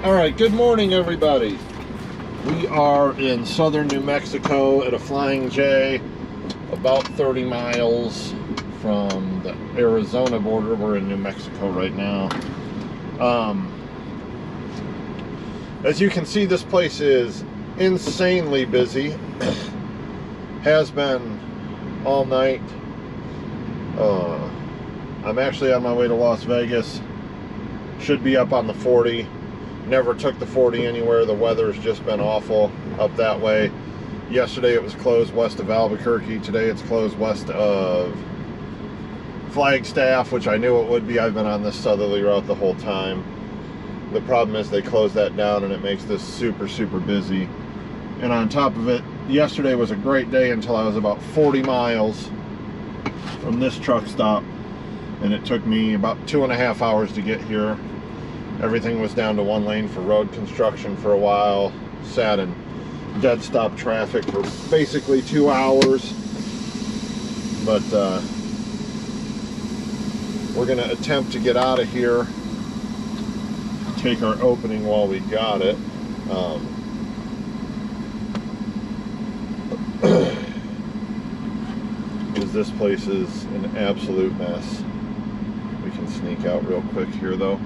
All right, good morning, everybody. We are in southern New Mexico at a Flying J, about 30 miles from the Arizona border. We're in New Mexico right now. As you can see, this place is insanely busy. Has been all night. I'm actually on my way to Las Vegas. Should be up on the 40. Never took the 40 anywhere. The weather's just been awful up that way. Yesterday it was closed west of Albuquerque. Today it's closed west of Flagstaff, which I knew it would be. I've been on this southerly route the whole time. The problem is they closed that down and it makes this super, super busy. And on top of it, yesterday was a great day until I was about 40 miles from this truck stop. And it took me about 2.5 hours to get here. Everything was down to one lane for road construction for a while. Sat in dead stop traffic for basically 2 hours. But we're going to attempt to get out of here. Take our opening while we got it. Because this place is an absolute mess. We can sneak out real quick here though.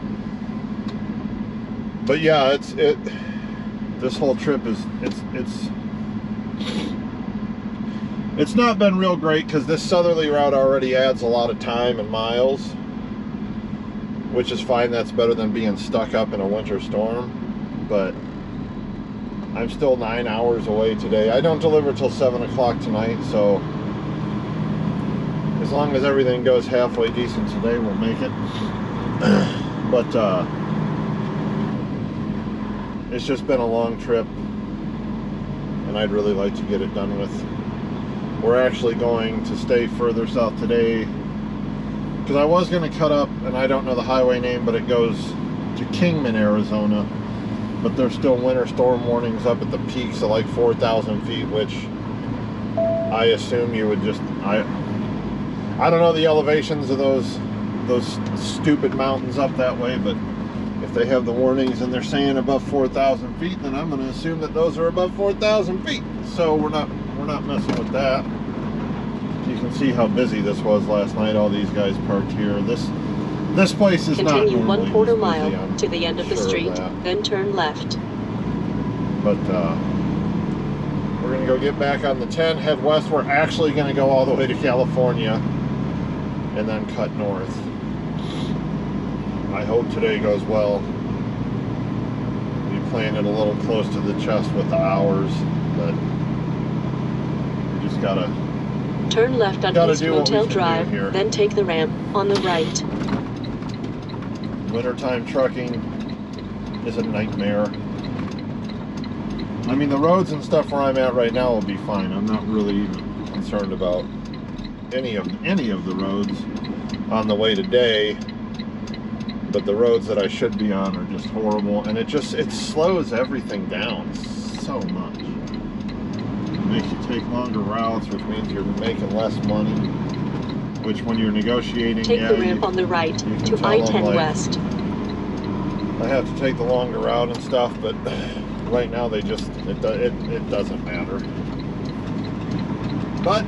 But yeah, this whole trip is it's not been real great because this southerly route already adds a lot of time and miles, which is fine. That's better than being stuck up in a winter storm. But I'm still 9 hours away today. I don't deliver till 7 o'clock tonight, so as long as everything goes halfway decent today, we'll make it. But it's just been a long trip, and I'd really like to get it done with. We're actually going to stay further south today, because I was going to cut up, and I don't know the highway name, but it goes to Kingman, Arizona. But there's still winter storm warnings up at the peaks of like 4,000 feet, which I assume you would just... I don't know the elevations of those stupid mountains up that way, but if they have the warnings and they're saying above 4,000 feet, then I'm going to assume that those are above 4,000 feet. So we're not messing with that. You can see how busy this was last night. All these guys parked here. This place is not Continue 1/4 mile to the end of the street, then turn left. But we're going to go get back on the 10, head west. We're actually going to go all the way to California and then cut north. I hope today goes well. We're playing it a little close to the chest with the hours, but we just gotta turn left on East Motel Drive, then take the ramp on the right. Wintertime trucking is a nightmare. I mean, the roads and stuff where I'm at right now will be fine. I'm not really concerned about any of the roads on the way today. But the roads that I should be on are just horrible, and it slows everything down so much. It makes you take longer routes, which means you're making less money. Which, when you're negotiating, take the ramp on the right to I-10 like, west. I have to take the longer route and stuff, but right now they just it doesn't matter. But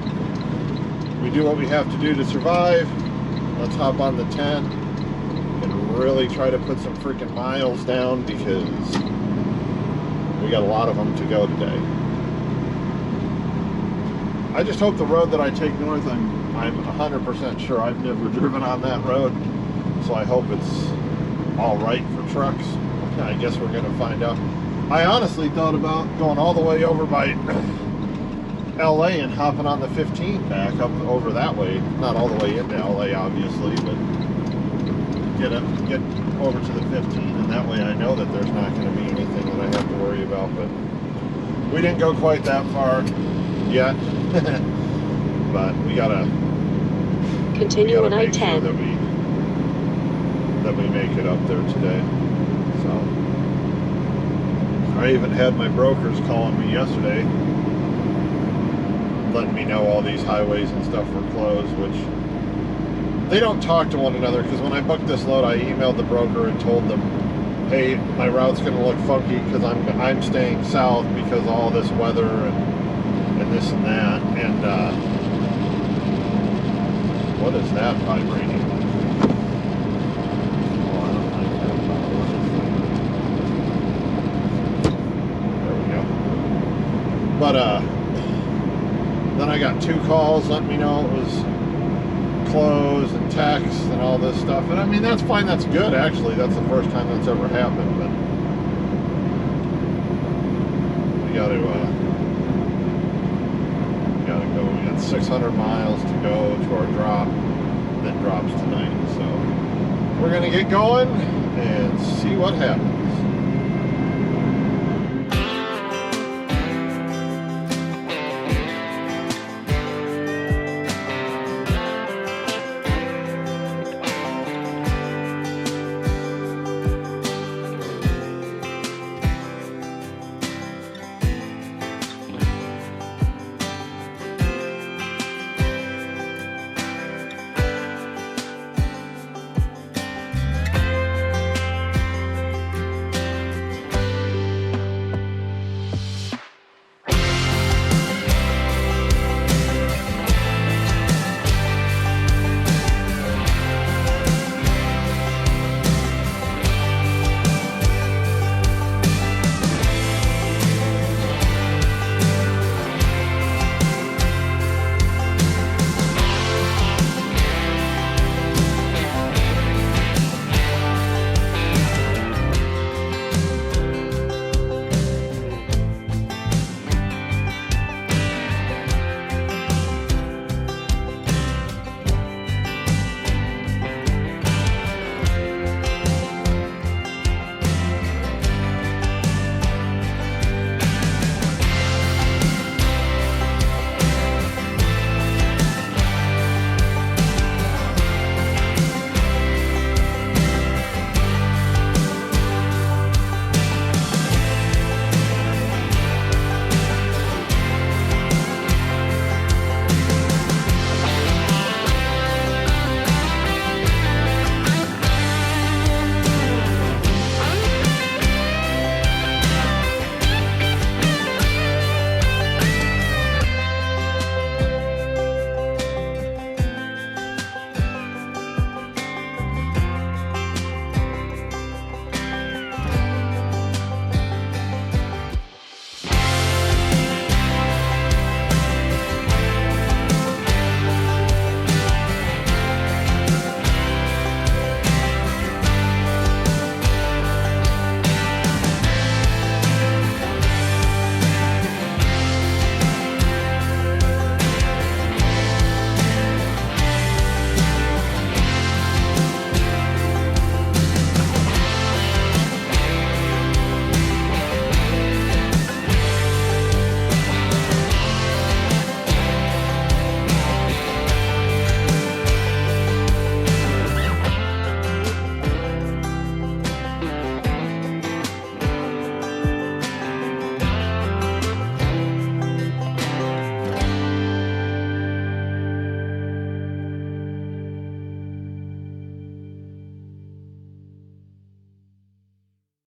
we do what we have to do to survive. Let's hop on the 10. Really try to put some freaking miles down, because we got a lot of them to go today. I just hope the road that I take north, I'm 100% sure. I've never driven on that road, so I hope it's all right for trucks. I guess we're going to find out. I honestly thought about going all the way over by LA and hopping on the 15 back up over that way. Not all the way into LA, obviously, but get over to the 15, and that way I know that there's not going to be anything that I have to worry about. But we didn't go quite that far yet. But we gotta continue on I-10 sure that we make it up there today. So I even had my brokers calling me yesterday, letting me know all these highways and stuff were closed, which they don't talk to one another, because when I booked this load, I emailed the broker and told them, hey, my route's going to look funky because I'm staying south because of all this weather and this and that. And what is that vibrating? Oh, I don't like that. There we go. But then I got 2 calls letting me know it was closed, and texts and all this stuff. And I mean, that's fine, that's good actually. That's the first time that's ever happened. But we gotta go. We got 600 miles to go to our drop that drops tonight. So we're gonna get going and see what happens.